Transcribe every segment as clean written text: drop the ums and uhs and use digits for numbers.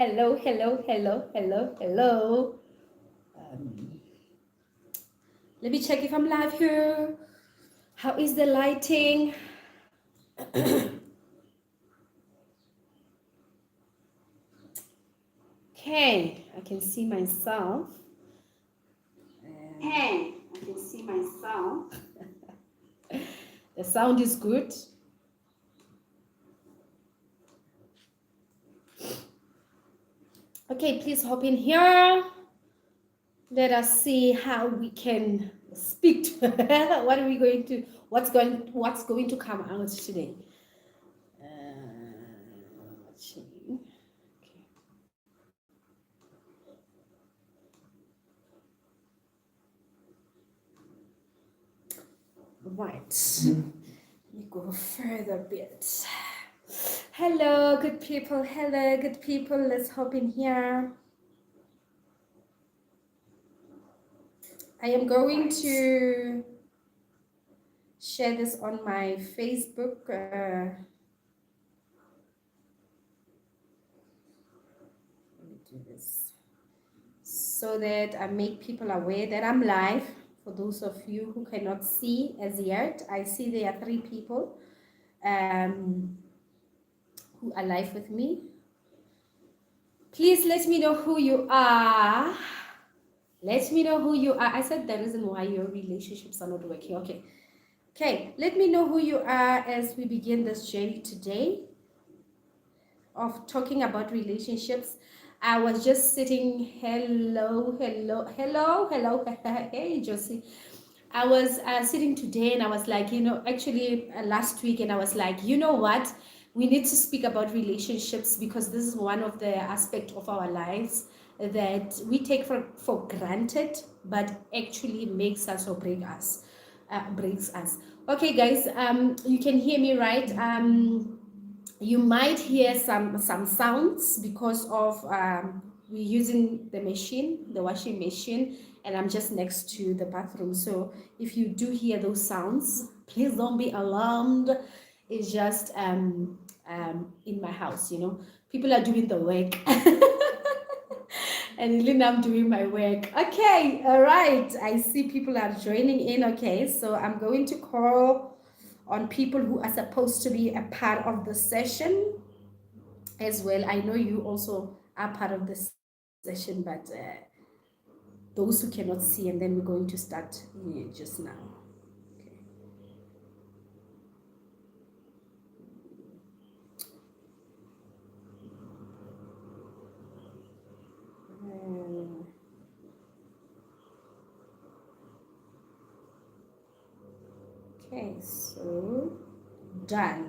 Hello, hello, hello, hello, hello. Um, Let me check if I'm live here. How is the lighting? Okay, I can see myself. Hey, I can see myself. The sound is good. Okay, please hop in here. Let us see how we can speak. What are we going to? What's going to come out today? Let's see. Okay. Right. Let me go further a bit. Hello, good people. Hello, good people. Let's hop in here. I am going to share this on my Facebook. Let me do this so that I make people aware that I'm live. For those of you who cannot see as yet, I see there are 3 people who are live with me. Please let me know who you are. Let me know who you are. I said the reason why your relationships are not working. Okay, let me know who you are as we begin this journey today of talking about relationships. I was just sitting, hello, hello, hello, hello, hey, Josie. I was sitting today and I was like, actually last week, and I was like, you know what? We need to speak about relationships because this is one of the aspects of our lives that we take for granted, but actually makes us or breaks us. Okay, guys, you can hear me, right? You might hear some sounds because of we're using the machine, the washing machine, and I'm just next to the bathroom. So if you do hear those sounds, please don't be alarmed. It's just in my house, people are doing the work. And Lynn, I'm doing my work. Okay, all right. I see people are joining in. Okay, so I'm going to call on people who are supposed to be a part of the session as well. I know you also are part of this session, but those who cannot see, and then we're going to start just now. Okay. Okay, so done.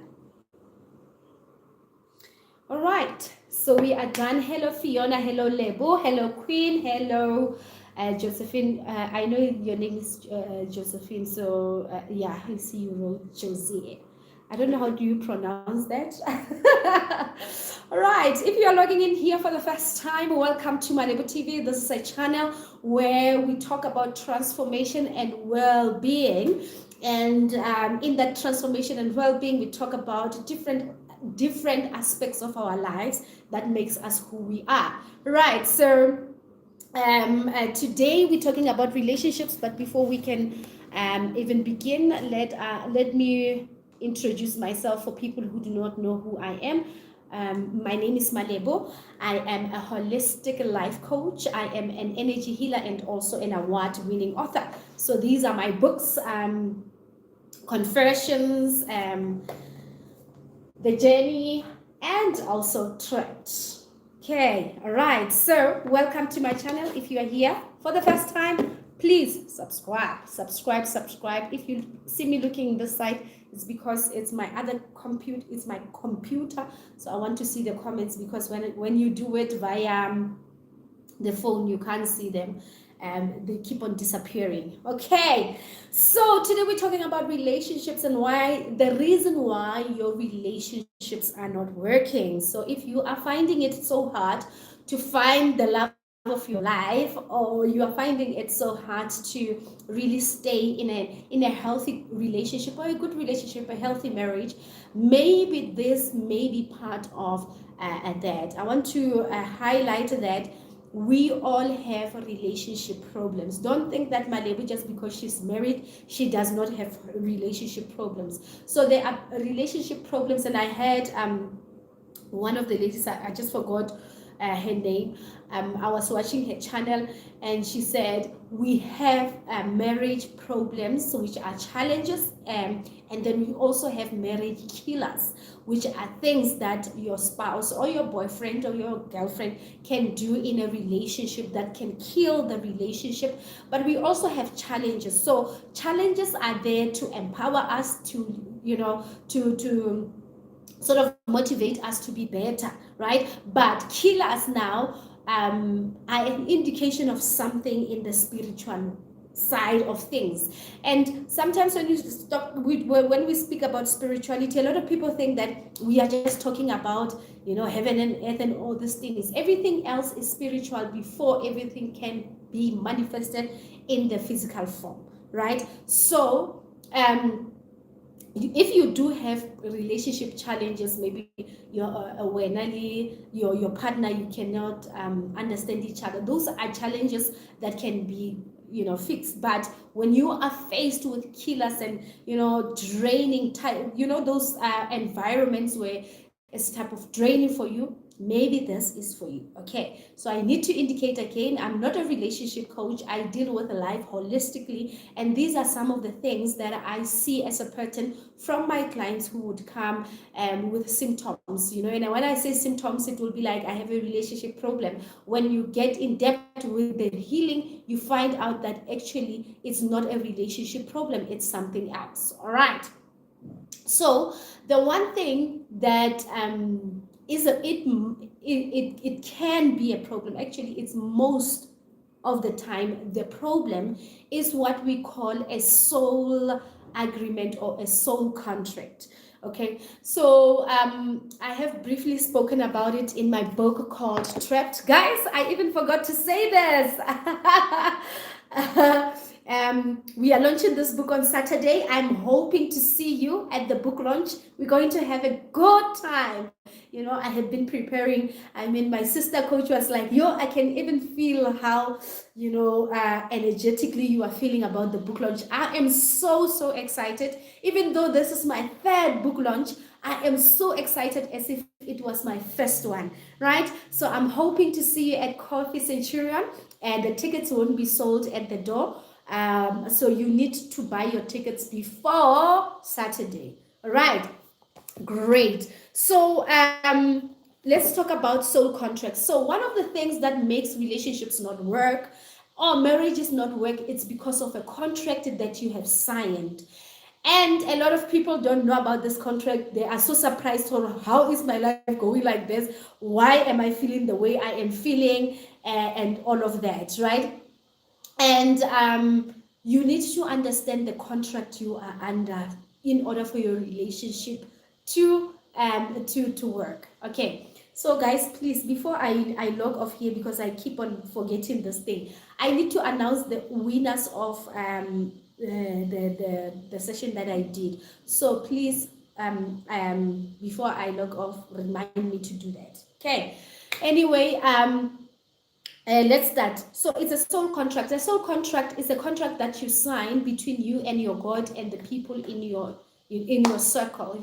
All right, so we are done. Hello, Fiona. Hello, Lebo. Hello, Queen. Hello, Josephine. I know your name is Josephine, so yeah, I see you wrote Josie. I don't know how do you pronounce that. All right, if you are logging in here for the first time, welcome to Malebo TV. This is a channel where we talk about transformation and well-being. And in that transformation and well-being, we talk about different aspects of our lives that makes us who we are. Right, so today we're talking about relationships, but before we can even begin, let me introduce myself for people who do not know who I am. My name is Malebo. I am a holistic life coach. I am an energy healer and also an award-winning author. So these are my books, Confessions, The Journey, and also Threat. Okay, all right. So welcome to my channel. If you are here for the first time, please subscribe. If you see me looking this side, it's because it's my other computer. It's my computer. So I want to see the comments because when you do it via the phone, you can't see them. They keep on disappearing. Okay, so today we're talking about relationships and the reason why your relationships are not working. So if you are finding it so hard to find the love of your life, or you are finding it so hard to really stay in a healthy relationship, or a good relationship, a healthy marriage, maybe this may be part of that. I want to highlight that we all have relationship problems. Don't think that Malebu, just because she's married, she does not have relationship problems. So there are relationship problems, and I had one of the ladies, I just forgot her name. I was watching her channel, and she said we have marriage problems, which are challenges, and then we also have marriage killers, which are things that your spouse or your boyfriend or your girlfriend can do in a relationship that can kill the relationship. But we also have challenges. So challenges are there to empower us to, to sort of motivate us to be better, right? But killers now are an indication of something in the spiritual side of things. And sometimes when when we speak about spirituality, a lot of people think that we are just talking about, heaven and earth and all these things. Everything else is spiritual before everything can be manifested in the physical form, right? So if you do have relationship challenges, maybe your partner, you cannot understand each other, those are challenges that can be fixed. But when you are faced with killers and draining type, those environments where it's type of draining for you, maybe this is for you. Okay, so I need to indicate again, I'm not a relationship coach. I deal with life holistically, and these are some of the things that I see as a pattern from my clients who would come with symptoms, and when I say symptoms, it will be like, I have a relationship problem. When you get in depth with the healing, you find out that actually it's not a relationship problem, it's something else. All right, so the one thing that it can be a problem. Actually, it's most of the time the problem is what we call a soul agreement or a soul contract. Okay, so I have briefly spoken about it in my book called Trapped. Guys, I even forgot to say this. We are launching this book on Saturday. I'm hoping to see you at the book launch. We're going to have a good time. I had been preparing. My sister coach was like, I can even feel how, energetically you are feeling about the book launch. I am so excited. Even though this is my third book launch, I am so excited as if it was my first one, right? So I'm hoping to see you at Coffee Centurion, and the tickets won't be sold at the door. So you need to buy your tickets before Saturday. All right, great. So let's talk about soul contracts. So one of the things that makes relationships not work or marriages not work, it's because of a contract that you have signed. And a lot of people don't know about this contract. They are so surprised on how is my life going like this? Why am I feeling the way I am feeling? And all of that, right? And you need to understand the contract you are under in order for your relationship to work. Okay, so guys, please, before I log off here, because I keep on forgetting this thing, I need to announce the winners of the session that I did. So please, before I log off, remind me to do that. Okay, anyway, let's start. So it's a soul contract. A soul contract is a contract that you sign between you and your God and the people in your circle.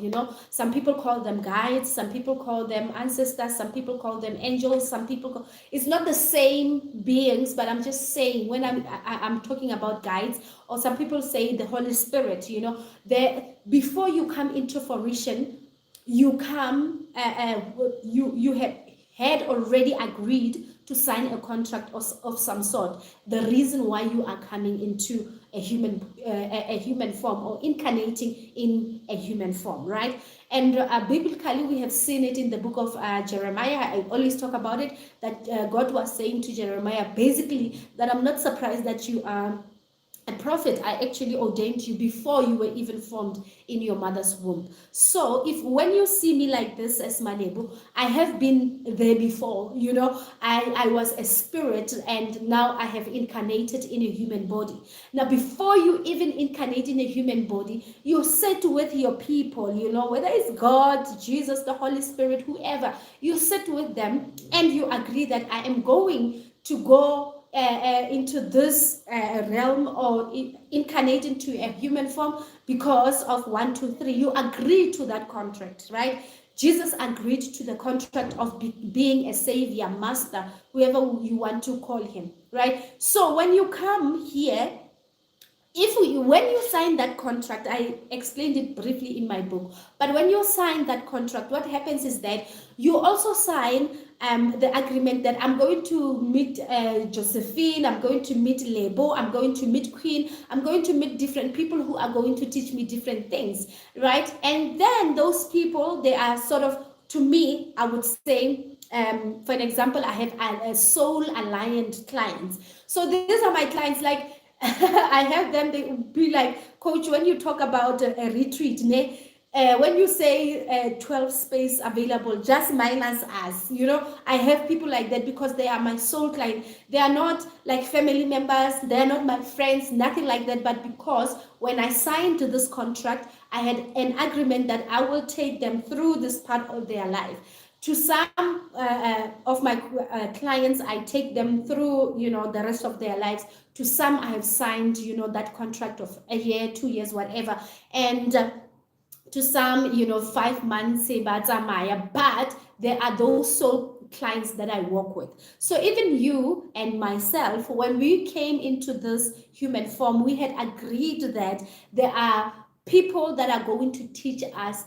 Some people call them guides, some people call them ancestors, some people call them angels, some people call, it's not the same beings, but I'm just saying, when I'm talking about guides, or some people say the Holy Spirit, before you come into fruition, you come you had already agreed to sign a contract of some sort. The reason why you are coming into a human form, or incarnating in a human form, right? And biblically, we have seen it in the book of Jeremiah. I always talk about it, that God was saying to Jeremiah, basically, that I'm not surprised that you are a prophet, I actually ordained you before you were even formed in your mother's womb. So if when you see me like this as Malebo, I have been there before, I was a spirit and now I have incarnated in a human body. Now, before you even incarnate in a human body, you sit with your people, whether it's God, Jesus, the Holy Spirit, whoever, you sit with them and you agree that I am going to go into this realm or incarnate into a human form because of 1, 2, 3. You agree to that contract, right? Jesus agreed to the contract of being a savior, master, whoever you want to call him, right? So when you come here, when you sign that contract, I explained it briefly in my book, but when you sign that contract, what happens is that you also sign the agreement that I'm going to meet Josephine, I'm going to meet Lebo, I'm going to meet Queen, I'm going to meet different people who are going to teach me different things, right? And then those people, they are sort of, to me, I would say, for an example, I have a soul aligned clients. So these are my clients, like, I have them, they will be like, Coach, when you talk about a retreat, when you say 12 space available, just minus us, I have people like that because they are my soul client. They are not like family members, they are not my friends, nothing like that, but because when I signed this contract, I had an agreement that I will take them through this part of their life. To some of my clients, I take them through, the rest of their lives. To some, I have signed, that contract of a year, 2 years, whatever. And to some, 5 months, but there are those soul clients that I work with. So even you and myself, when we came into this human form, we had agreed that there are people that are going to teach us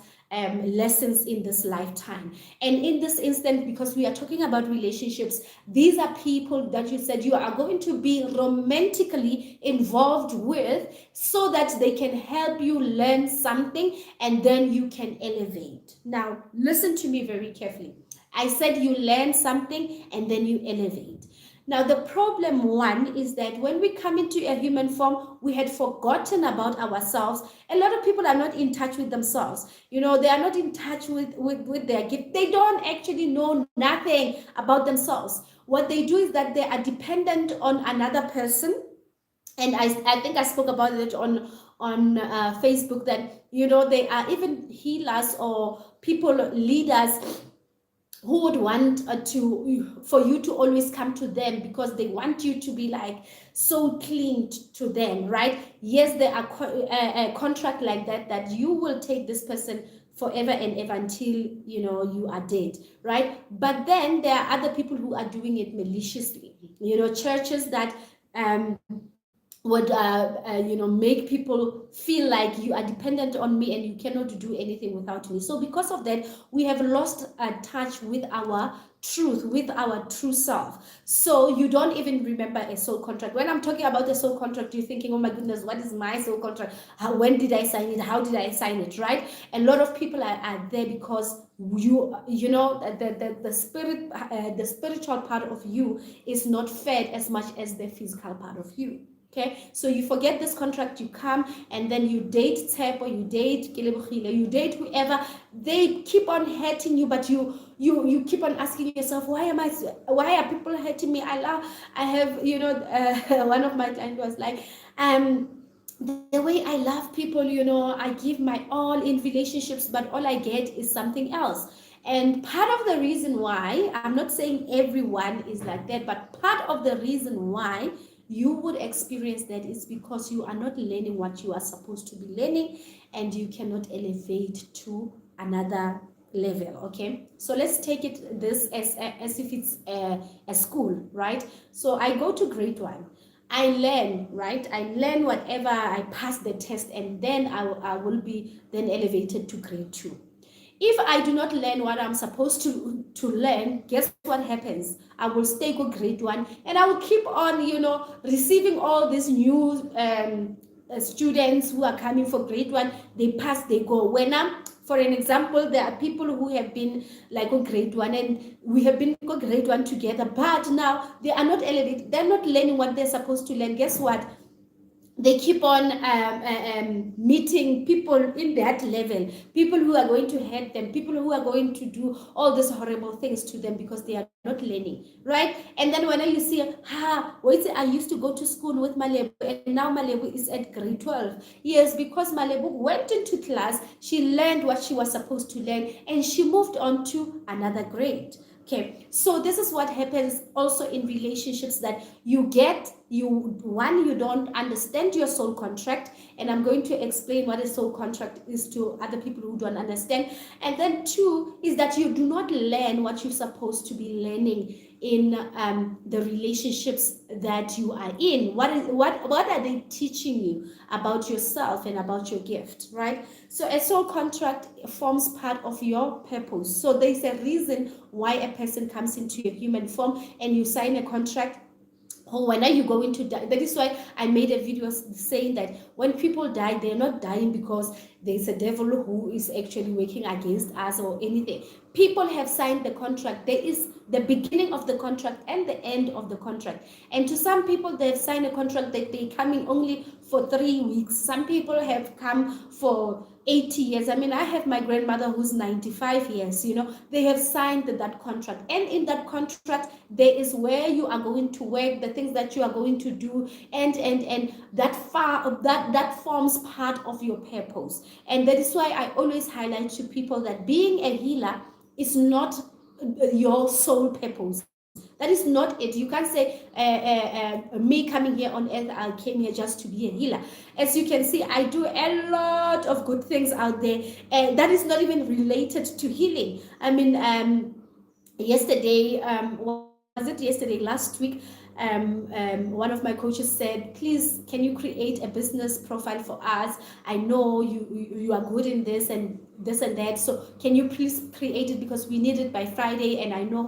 lessons in this lifetime. And in this instant, because we are talking about relationships, these are people that you said you are going to be romantically involved with so that they can help you learn something and then you can elevate. Now, listen to me very carefully. I said you learn something and then you elevate. Now, the problem one is that when we come into a human form, we had forgotten about ourselves. A lot of people are not in touch with themselves. They are not in touch with their gift. They don't actually know nothing about themselves. What they do is that they are dependent on another person. And I think I spoke about it on Facebook that, they are even healers or people, leaders, who would want for you to always come to them because they want you to be like so clean to them, right? Yes, there are a contract like that you will take this person forever and ever until you are dead, right? But then there are other people who are doing it maliciously, churches that would make people feel like you are dependent on me and you cannot do anything without me. So because of that, we have lost touch with our truth, with our true self. So you don't even remember a soul contract. When I'm talking about a soul contract, you're thinking, oh my goodness, what is my soul contract? When did I sign it? How did I sign it, right? A lot of people are there because the spirit, the spiritual part of you is not fed as much as the physical part of you. Okay, so you forget this contract, you come and then you date Tsepo, you date Kelebogile, you date whoever. They keep on hurting you, but you keep on asking yourself, why are people hurting me? I have one of my clients was like, the way I love people, I give my all in relationships, but all I get is something else. And part of the reason why, I'm not saying everyone is like that, but part of the reason why you would experience that is because you are not learning what you are supposed to be learning and you cannot elevate to another level. Okay, so let's take it this as if it's a school, right? So I go to grade 1, I learn, right? I learn whatever, I pass the test, and then I will be then elevated to grade 2. If I do not learn what I'm supposed to learn, guess what happens? I will stay go grade 1 and I will keep on, receiving all these new students who are coming for grade 1. They pass, they go. When for an example, there are people who have been like on grade 1 and we have been on grade 1 together, but now they are not elevated. They're not learning what they're supposed to learn. Guess what? they keep on meeting people in that level, people who are going to hurt them, people who are going to do all these horrible things to them because they are not learning, right? And then when you see, wait, I used to go to school with Malebu, and now Malebu is at grade 12. Yes, because Malebu went into class, she learned what she was supposed to learn, and she moved on to another grade. Okay, so this is what happens also in relationships, that you don't understand your soul contract, and I'm going to explain what a soul contract is to other people who don't understand. And then two is that you do not learn what you're supposed to be learning in the relationships that you are in. What are they teaching you about yourself and about your gift, right? So a soul contract forms part of your purpose. So there's a reason why a person comes into your human form and you sign a contract. Oh, when are you going to die? That is why I made a video saying that when people die, they're not dying because there's a devil who is actually working against us or anything. People have signed the contract. There is the beginning of the contract and the end of the contract. And to some people, they've signed a contract that they're coming only for 3 weeks. Some people have come for 80 years. I mean, I have my grandmother who's 95 years, they have signed that contract. And in that contract, there is where you are going to work, the things that you are going to do, and that forms part of your purpose. And that is why I always highlight to people that being a healer is not your sole purpose. That is not it. You can't say, me coming here on earth, I came here just to be a healer. As you can see, I do a lot of good things out there, and that is not even related to healing. I mean, yesterday, last week, one of my coaches said, please, can you create a business profile for us? I know you are good in this and this and that, so can you please create it, because we need it by Friday, and I know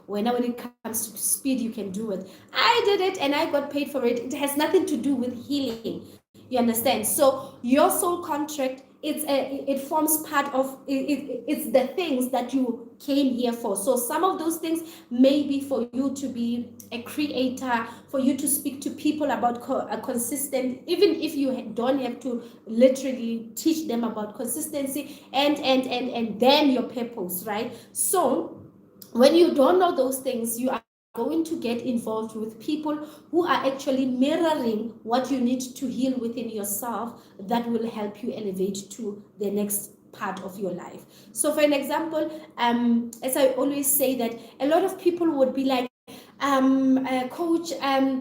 when it comes to speed, you can do it. I did it and I got paid for it. It has nothing to do with healing, you understand? So your soul contract, it forms part of it's the things that you came here for. So some of those things may be for you to be a creator, for you to speak to people about a consistent, even if you don't have to literally teach them about consistency, and then your purpose, right? So when you don't know those things, you are going to get involved with people who are actually mirroring what you need to heal within yourself, that will help you elevate to the next part of your life. So for an example, as I always say, that a lot of people would be like, coach, I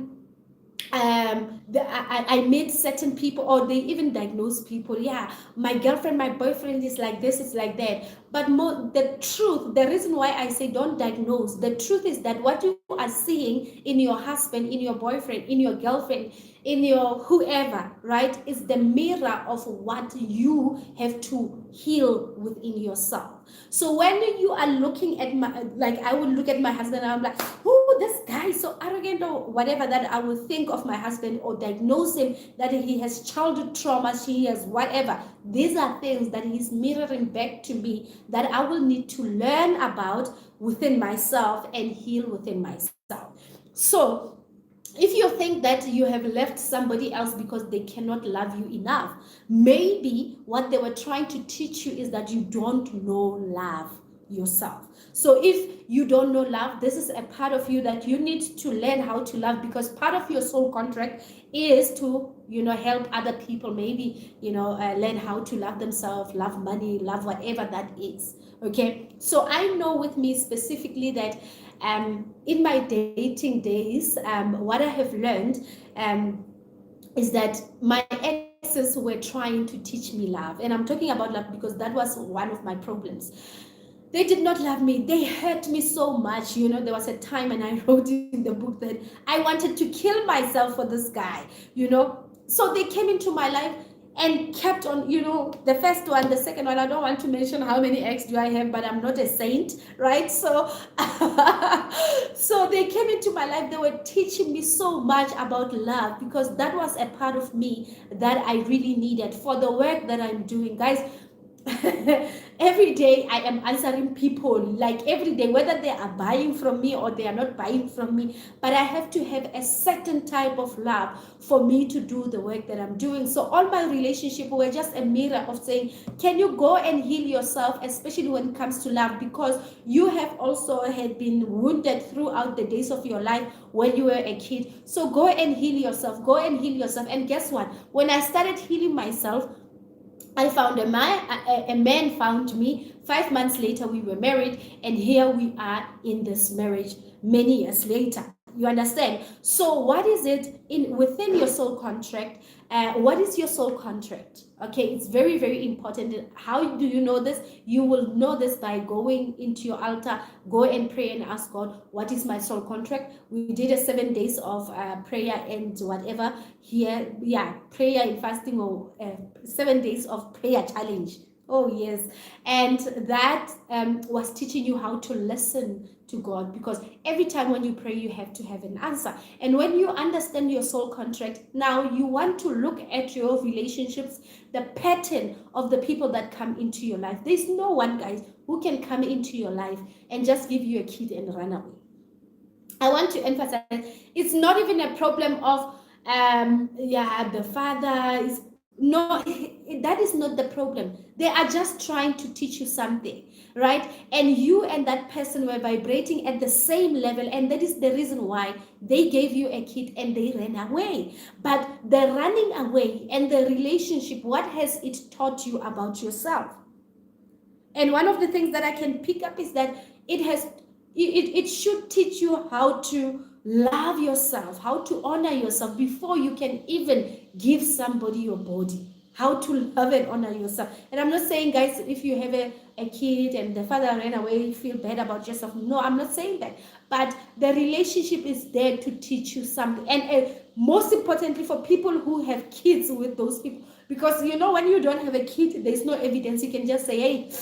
meet certain people, or they even diagnose people. Yeah, my girlfriend, my boyfriend is like this, it's like that. But the truth, the reason why I say don't diagnose, the truth is that what you are seeing in your husband, in your boyfriend, in your girlfriend, in your whoever, right, is the mirror of what you have to heal within yourself. So when you are looking at I would look at my husband and I'm like, oh, this guy is so arrogant, or whatever, that I will think of my husband, or diagnose him that he has childhood traumas, he has whatever. These are things that he's mirroring back to me, that I will need to learn about within myself and heal within myself. So if you think that you have left somebody else because they cannot love you enough, maybe what they were trying to teach you is that you don't know love yourself. So if you don't know love, this is a part of you that you need to learn how to love, because part of your soul contract is to help other people, maybe learn how to love themselves, love money, love whatever that is. Okay, so I know with me specifically that in my dating days, what I have learned is that my exes were trying to teach me love. And I'm talking about love because that was one of my problems. They did not love me. They hurt me so much. There was a time, and I wrote in the book, that I wanted to kill myself for this guy, So they came into my life and kept on, the first one, the second one, I don't want to mention how many ex do I have, but I'm not a saint, right? So, so they came into my life. They were teaching me so much about love, because that was a part of me that I really needed for the work that I'm doing. Guys, every day I am answering people, like every day, whether they are buying from me or they are not buying from me. But I have to have a certain type of love for me to do the work that I'm doing. So all my relationship were just a mirror of saying, can you go and heal yourself, especially when it comes to love, because you have also had been wounded throughout the days of your life when you were a kid. So go and heal yourself, go and heal yourself. And guess what? When I started healing myself, I found a man found me. 5 months later, we were married, and here we are in this marriage many years later. You understand? So what is it within your soul contract? What is your soul contract? Okay, it's very, very important. How do you know this? You will know this by going into your altar, go and pray and ask God, what is my soul contract? We did a 7 days of prayer and whatever here. Yeah, prayer and fasting, or 7 days of prayer challenge. Oh, yes. And that was teaching you how to listen to God, because every time when you pray, you have to have an answer. And when you understand your soul contract, now you want to look at your relationships, the pattern of the people that come into your life. There's no one, guys, who can come into your life and just give you a kid and run away. I want to emphasize, it's not even a problem of, the father is, no, that is not the problem. They are just trying to teach you something, right? And you and that person were vibrating at the same level, and that is the reason why they gave you a kid and they ran away. But the running away and the relationship, what has it taught you about yourself? And one of the things that I can pick up is that it should teach you how to love yourself, how to honor yourself before you can even give somebody your body. How to love and honor yourself. And I'm not saying, guys, if you have a kid and the father ran away, you feel bad about yourself. No, I'm not saying that. But the relationship is there to teach you something. And most importantly, for people who have kids with those people, because when you don't have a kid, there's no evidence. You can just say, hey,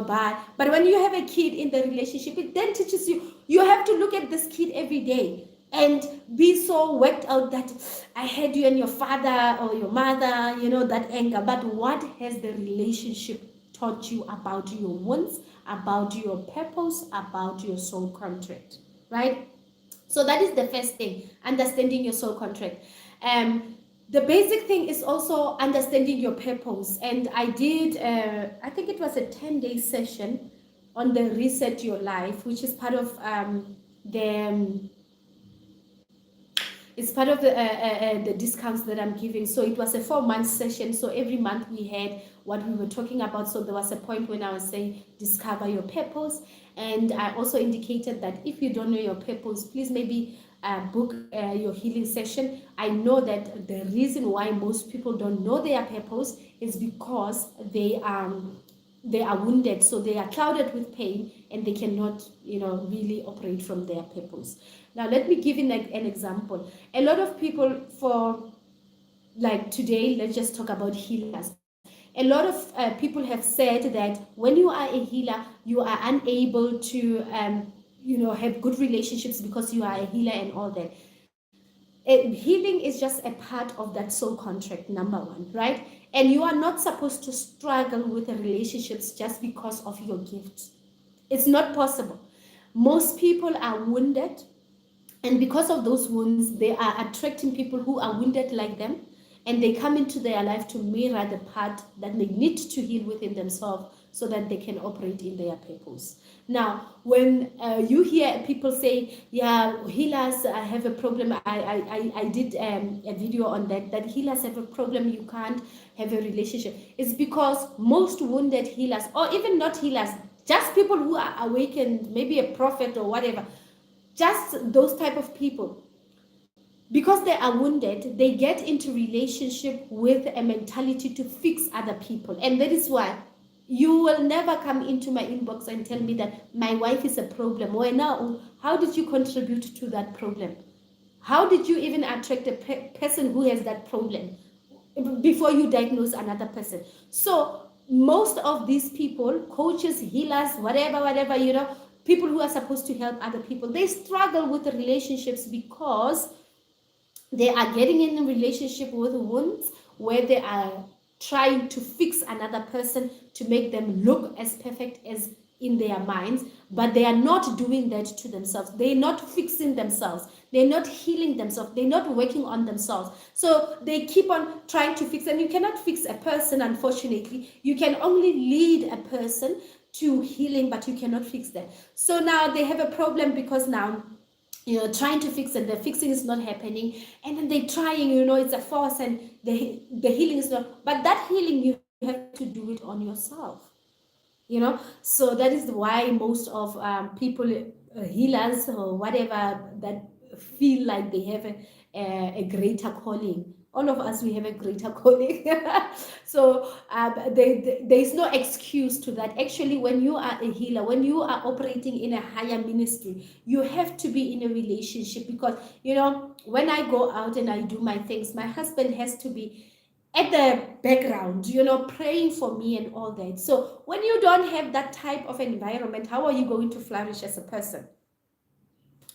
bye. But when you have a kid in the relationship, it then teaches you have to look at this kid every day and be so worked out that I had you and your father or your mother, that anger. But what has the relationship taught you about your wounds, about your purpose, about your soul contract, right? So that is the first thing, understanding your soul contract. The basic thing is also understanding your purpose. And I did, I think it was a 10-day session on the Reset Your Life, which is part of it's part of the discounts that I'm giving. So it was a 4-month session. So every month we had what we were talking about. So there was a point when I was saying, discover your purpose. And I also indicated that if you don't know your purpose, please maybe book your healing session. I know that the reason why most people don't know their purpose is because they are wounded, so they are clouded with pain and they cannot really operate from their purpose. Now let me give you an example. A lot of people, for like today, let's just talk about healers. A lot of people have said that when you are a healer, you are unable to have good relationships because you are a healer and all that. Healing is just a part of that soul contract, number one, right? And you are not supposed to struggle with the relationships just because of your gifts. It's not possible. Most people are wounded, and because of those wounds, they are attracting people who are wounded like them, and they come into their life to mirror the part that they need to heal within themselves so that they can operate in their purpose. Now, when you hear people say, yeah, healers have a problem, I did a video on that healers have a problem, you can't have a relationship. It's because most wounded healers, or even not healers, just people who are awakened, maybe a prophet or whatever, just those type of people, because they are wounded, they get into relationship with a mentality to fix other people. And that is why you will never come into my inbox and tell me that my wife is a problem. Well, now, how did you contribute to that problem? How did you even attract a person who has that problem before you diagnose another person? So most of these people, coaches, healers, whatever, people who are supposed to help other people, they struggle with the relationships because they are getting in a relationship with wounds where they are trying to fix another person to make them look as perfect as in their minds, but they are not doing that to themselves. They're not fixing themselves. They're not healing themselves. They're not working on themselves. So they keep on trying to fix, and you cannot fix a person, unfortunately. You can only lead a person to healing, but you cannot fix them. So now they have a problem because now, trying to fix it, the fixing is not happening, and then they're trying, it's a force, and the healing is not, but that healing you have to do it on yourself. So that is why most of people, healers or whatever, that feel like they have a greater calling. All of us, we have a greater calling. So there is no excuse to that. Actually, when you are a healer, when you are operating in a higher ministry, you have to be in a relationship, because when I go out and I do my things, my husband has to be at the background, praying for me and all that. So when you don't have that type of environment, how are you going to flourish as a person?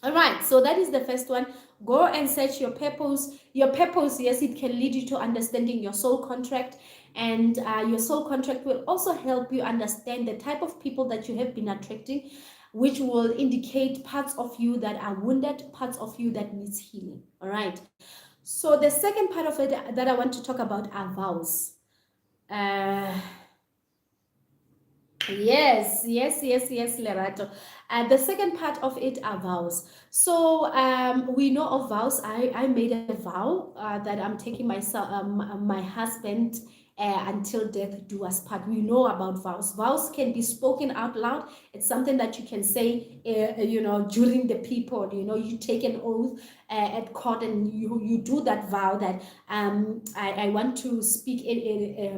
All right, so that is the first one. Go and search your purpose. Your purpose, yes, it can lead you to understanding your soul contract, and your soul contract will also help you understand the type of people that you have been attracting, which will indicate parts of you that are wounded, parts of you that needs healing. All right. So the second part of it that I want to talk about are vows. Yes, Lerato. The second part of it are vows. So we know of vows. I made a vow that I'm taking my husband until death do us part. We know about vows. Vows can be spoken out loud. It's something that you can say, during the people. You take an oath at court, and you do that vow that I want to speak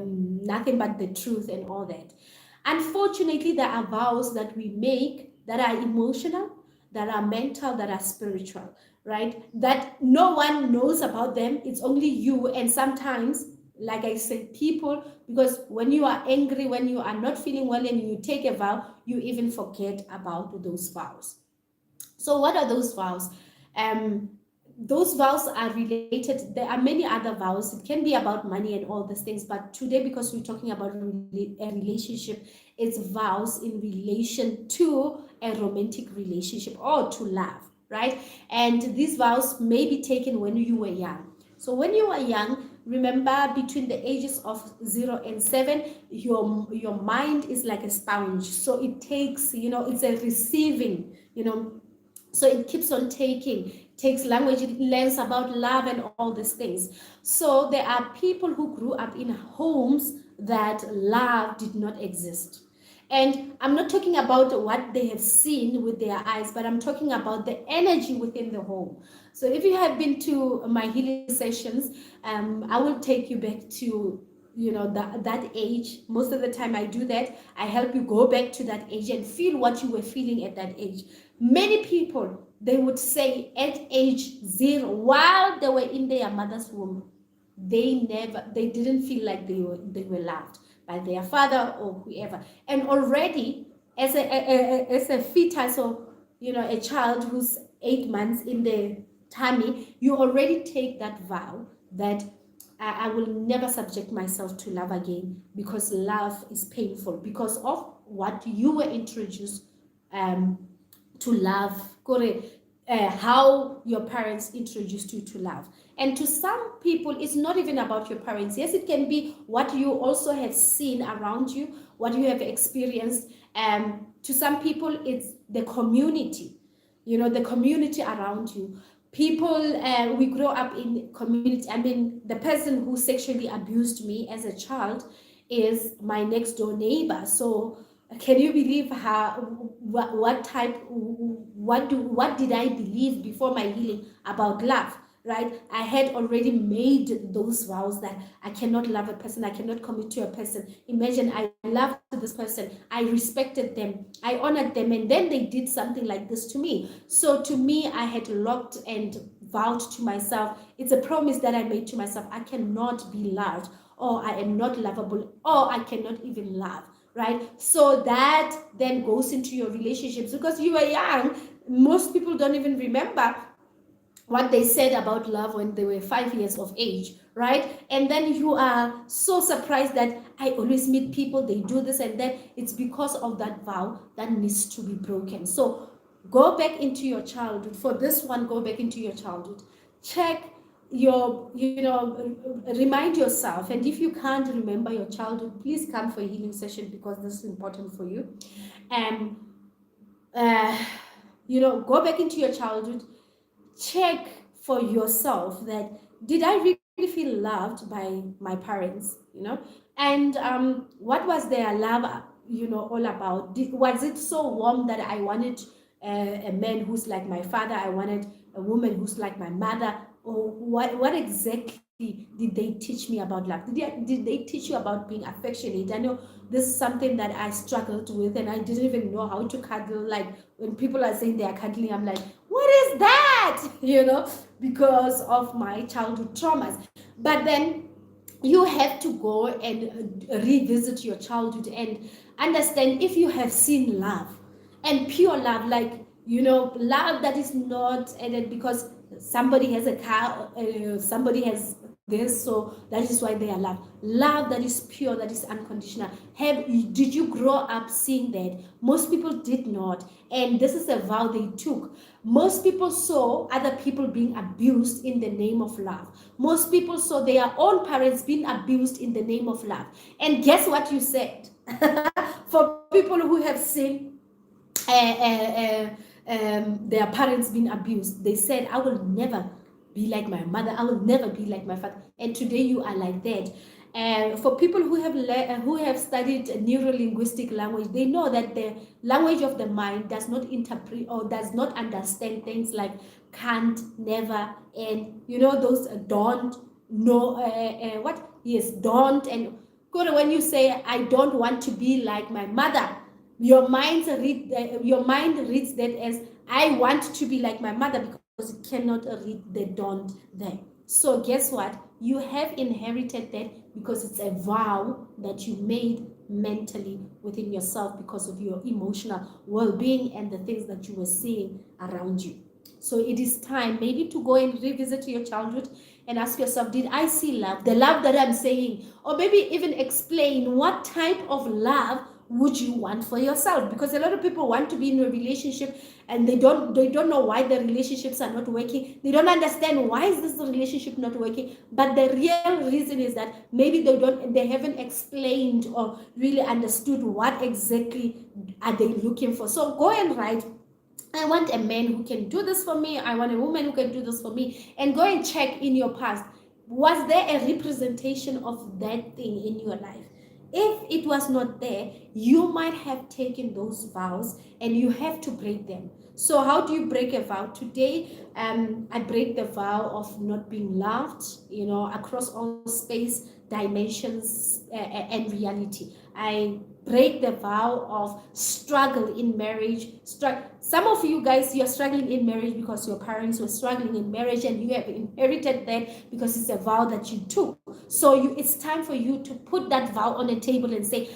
nothing but the truth and all that. Unfortunately, there are vows that we make that are emotional, that are mental, that are spiritual, right? That no one knows about them. It's only you. And sometimes, like I said, people, because when you are angry, when you are not feeling well and you take a vow, you even forget about those vows. So what are those vows? Those vows are related. There are many other vows. It can be about money and all these things, but today, because we're talking about a relationship, it's vows in relation to a romantic relationship or to love, right? And these vows may be taken when you were young. So when you were young, remember, between the ages of 0 and 7, your mind is like a sponge. So it takes, it's a receiving, so it keeps on takes language, it learns about love and all these things. So there are people who grew up in homes that love did not exist. And I'm not talking about what they have seen with their eyes, but I'm talking about the energy within the home. So if you have been to my healing sessions, I will take you back to that age. Most of the time I do that. I help you go back to that age and feel what you were feeling at that age. Many people, they would say at age 0, while they were in their mother's womb, they didn't feel like they were loved by their father or whoever. And already, as a fetus, or a child who's 8 months in the tummy, you already take that vow that I will never subject myself to love again, because love is painful because of what you were introduced to love, how your parents introduced you to love. And to some people, it's not even about your parents. Yes, it can be what you also have seen around you, what you have experienced. To some people, it's the community, the community around you. People, we grow up in community. I mean, the person who sexually abused me as a child is my next door neighbor. So can you believe what did I believe before my healing about love, right? I had already made those vows that I cannot love a person, I cannot commit to a person. Imagine, I loved this person, I respected them, I honored them, and then they did something like this to me. So to me, I had locked and vowed to myself, it's a promise that I made to myself, I cannot be loved, or I am not lovable, or I cannot even love, right? So that then goes into your relationships, because you were young. Most people don't even remember what they said about love when they were 5 years of age, right? And then you are so surprised that I always meet people, they do this and that. It's because of that vow that needs to be broken. So go back into your childhood. For this one, go back into your childhood. Check your, remind yourself. And if you can't remember your childhood, please come for a healing session, because this is important for you. And, go back into your childhood. Check for yourself that, did I really feel loved by my parents, and what was their love, all about? Was it so warm that I wanted a man who's like my father, I wanted a woman who's like my mother? Or what exactly did they teach me about love? Did they teach you about being affectionate? I know this is something that I struggled with, and I didn't even know how to cuddle. Like, when people are saying they are cuddling, I'm like, what is that? Because of my childhood traumas. But then you have to go and revisit your childhood and understand if you have seen love, and pure love, like, love that is not added because somebody has a car, somebody has this, so that is why they are loved. Love that is pure, that is unconditional. Did you grow up seeing that? Most people did not, and this is a vow they took. Most people saw other people being abused in the name of love. Most people saw their own parents being abused in the name of love. And guess what you said? For people who have seen their parents being abused, they said, I will never be like my mother, I will never be like my father. And today you are like that. And for people who have studied neuro-linguistic language, they know that the language of the mind does not interpret or does not understand things like can't, never, and those don't, no, what? Yes, don't. And when you say, I don't want to be like my mother, your mind reads that as, I want to be like my mother, because it cannot read the don't there. So guess what? You have inherited that, because it's a vow that you made mentally within yourself because of your emotional well-being and the things that you were seeing around you. So it is time maybe to go and revisit your childhood and ask yourself, did I see love? The love that I'm saying, or maybe even explain what type of love would you want for yourself? Because a lot of people want to be in a relationship and they don't know why the relationships are not working. They don't understand why is this relationship not working. But the real reason is that maybe they haven't explained or really understood what exactly are they looking for. So go and write, I want a man who can do this for me. I want a woman who can do this for me. And go and check in your past. Was there a representation of that thing in your life? If it was not there, you might have taken those vows and you have to break them. So how do you break a vow? Today, I break the vow of not being loved, across all space, dimensions, and reality. I break the vow of struggle in marriage. Some of you guys, you're struggling in marriage because your parents were struggling in marriage and you have inherited that because it's a vow that you took. So it's time for you to put that vow on a table and say,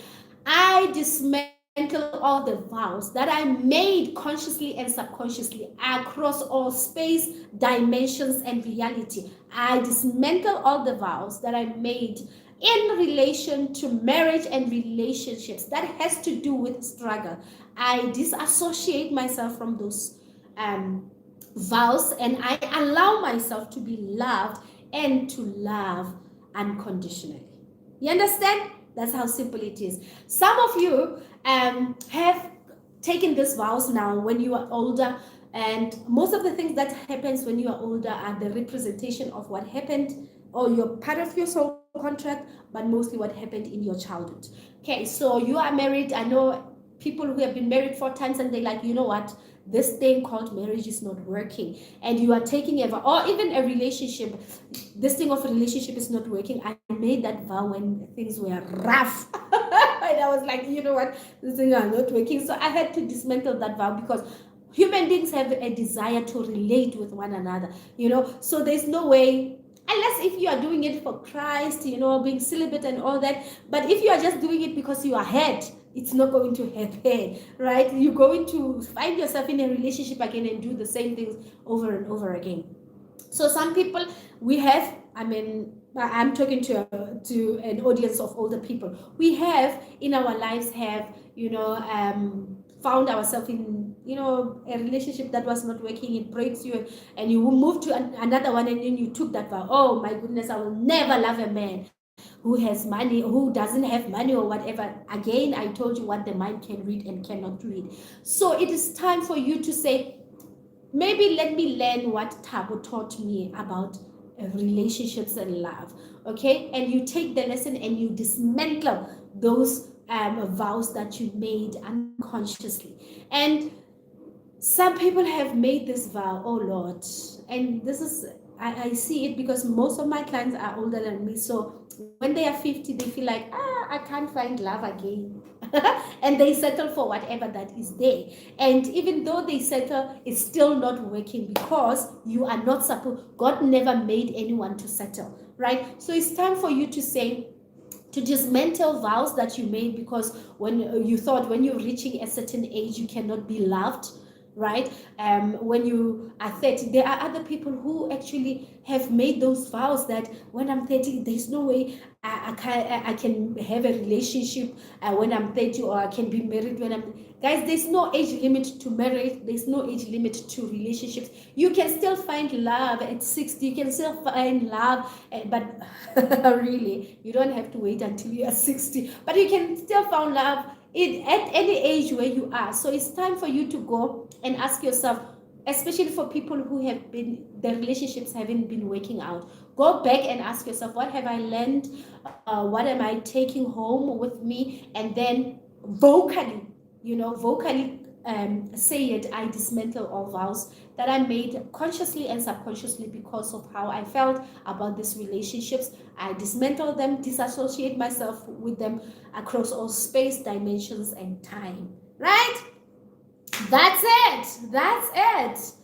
I dismantle all the vows that I made consciously and subconsciously across all space, dimensions, and reality. I dismantle all the vows that I made in relation to marriage and relationships that has to do with struggle. I disassociate myself from those vows, and I allow myself to be loved and to love unconditionally. You understand? That's how simple it is. Some of you have taken these vows now when you are older, and most of the things that happens when you are older are the representation of what happened, or you're part of your soul contract, but mostly what happened in your childhood. Okay, so you are married. I know people who have been married 4 times and they're like, you know what, this thing called marriage is not working, and you are taking ever, or even a relationship, this thing of a relationship is not working. I made that vow when things were rough and I was like, you know what, this thing are not working. So I had to dismantle that vow, because human beings have a desire to relate with one another, so there's no way, unless if you are doing it for Christ, being celibate and all that. But if you are just doing it because you are hurt, it's not going to happen, right? You're going to find yourself in a relationship again and do the same things over and over again. So some people we have, I mean, I'm talking to an audience of older people. We have in our lives have, found ourselves in, a relationship that was not working. It breaks you, and you move to another one, and then you took that vow. Oh my goodness, I will never love a man who has money, who doesn't have money or whatever. Again, I told you what the mind can read and cannot read. So it is time for you to say, maybe let me learn what Thabo taught me about relationships and love. Okay, and you take the lesson and you dismantle those vows that you made unconsciously. And some people have made this vow, oh Lord, and this is, I see it because most of my clients are older than me. So when they are 50, they feel like, I can't find love again. And they settle for whatever that is there. And even though they settle, it's still not working because you are not supposed, God never made anyone to settle, right? So it's time for you to say, to dismantle vows that you made, because when you thought when you're reaching a certain age you cannot be loved, right? When you are 30, there are other people who actually have made those vows that when I'm 30, there's no way I can have a relationship when I'm 30, or I can be married when I'm... Guys, there's no age limit to marriage. There's no age limit to relationships. You can still find love at 60. You can still find love, but really, you don't have to wait until you are 60. But you can still find love at any age where you are. So it's time for you to go and ask yourself, especially for people who have been, the relationships haven't been working out, go back and ask yourself, what have I learned? What am I taking home with me? And then vocally, say it. I dismantle all vows that I made consciously and subconsciously because of how I felt about these relationships. I dismantle them, disassociate myself with them across all space, dimensions, and time. Right? That's it. That's it.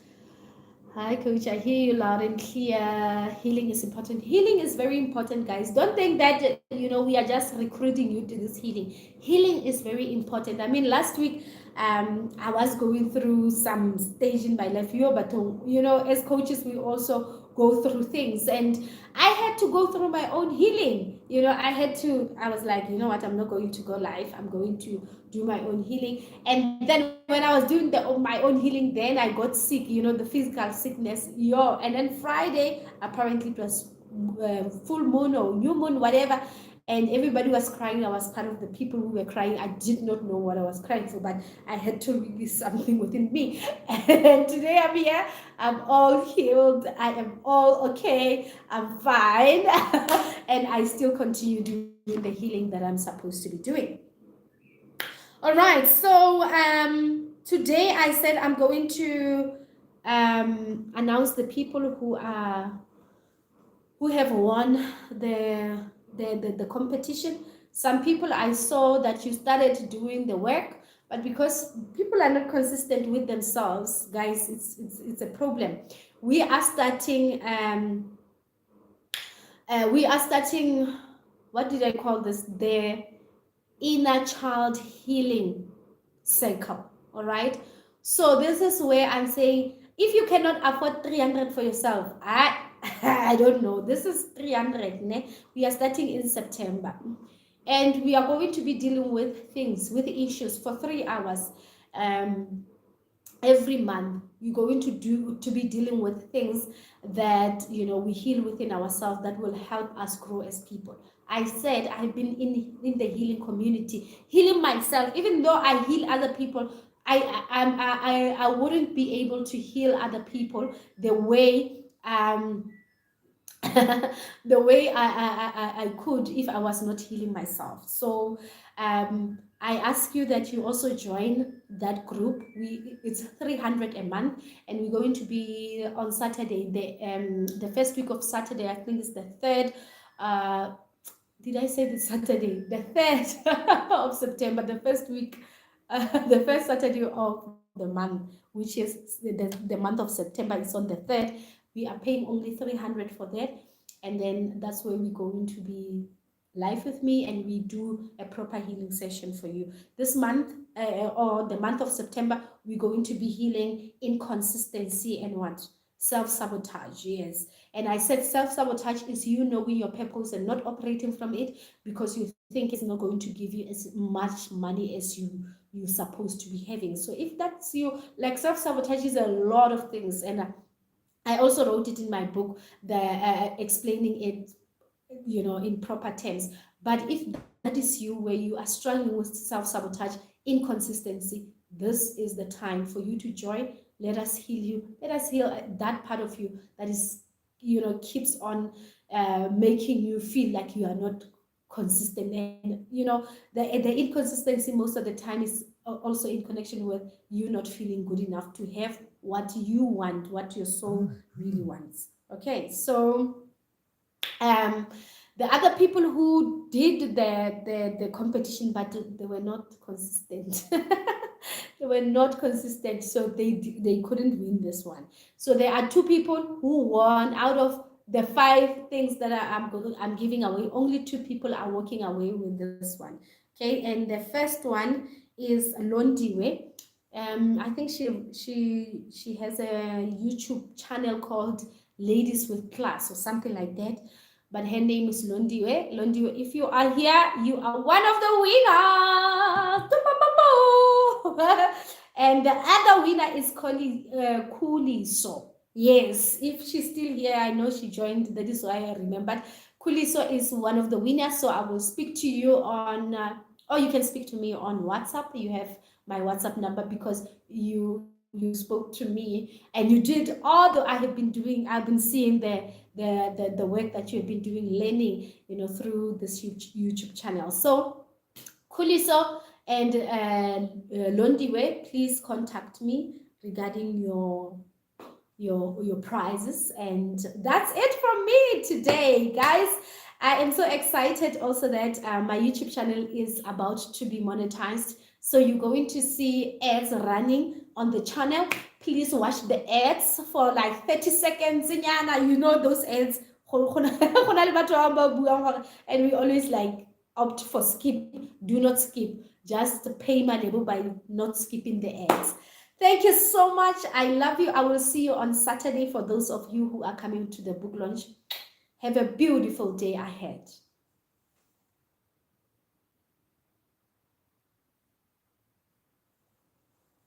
Hi, Coach. I hear you loud and clear. Healing is important. Healing is very important, guys. Don't think that, we are just recruiting you to this healing. Healing is very important. I mean, last week, I was going through some stage in my life, but, as coaches, we also go through things. And I had to go through my own healing. I was like, you know what, I'm not going to go live. I'm going to do my own healing. And then when I was doing my own healing, then I got sick, the physical sickness. And then Friday, apparently it was full moon or new moon, whatever. And everybody was crying. I was part of the people who were crying. I did not know what I was crying for, but I had to release something within me. And today I'm here. I'm all healed. I am all okay. I'm fine. And I still continue doing the healing that I'm supposed to be doing. All right. So today I said I'm going to announce the people who have won the competition. Some people, I saw that you started doing the work, but because people are not consistent with themselves, guys, it's a problem. We are starting what did I call this, the inner child healing cycle. All right, so this is where I'm saying, if you cannot afford 300 for yourself, I don't know, this is 300, ne? We are starting in September, and we are going to be dealing with things, with issues for 3 hours every month. We're going to be dealing with things that we heal within ourselves, that will help us grow as people. I said I've been in the healing community, healing myself. Even though I heal other people, I wouldn't be able to heal other people the way the way I could if I was not healing myself. So I ask you that you also join that group. It's 300 a month, and we're going to be on Saturday, the first week of Saturday. I think it's the 3rd. Did I say the Saturday? The 3rd of September, the first week, the first Saturday of the month, which is the month of September. It's on the 3rd. We are paying only 300 for that, and then that's where we're going to be live with me, and we do a proper healing session for you this month, or the month of September. We're going to be healing inconsistency and what Self-sabotage, yes. And I said self-sabotage is you knowing your purpose and not operating from it because you think it's not going to give you as much money as you're supposed to be having. So if that's you, like self-sabotage is a lot of things. And I also wrote it in my book, the explaining it, in proper terms. But if that is you, where you are struggling with self-sabotage, inconsistency, this is the time for you to join. Let us heal you. Let us heal that part of you that is, keeps on making you feel like you are not consistent. And the inconsistency most of the time is also in connection with you not feeling good enough to have what you want, what your soul really wants. Okay, so um the other people who did the competition, but they were not consistent. They were not consistent, so they couldn't win this one. So there are two people who won out of the 5 things that I'm giving away. Only 2 people are walking away with this one. Okay, and the first one is Londiwe. I think she has a YouTube channel called Ladies with Class or something like that. But her name is Londiwe. Londiwe, if you are here, you are one of the winners. And the other winner is Kuliso. Yes, if she's still here, I know she joined. That is why I remembered. Kuliso is one of the winners. So I will speak to you on, or you can speak to me on WhatsApp. You have my WhatsApp number because you spoke to me and you did all the I've been seeing the work that you've been doing, learning, through this YouTube channel. So Kuliso and Londiwe, please contact me regarding your prizes. And that's it from me today, guys. I am so excited also that my YouTube channel is about to be monetized. So you're going to see ads running on the channel. Please watch the ads for like 30 seconds. Those ads. And we always like opt for skip. Do not skip. Just pay my label by not skipping the ads. Thank you so much. I love you. I will see you on Saturday for those of you who are coming to the book launch. Have a beautiful day ahead.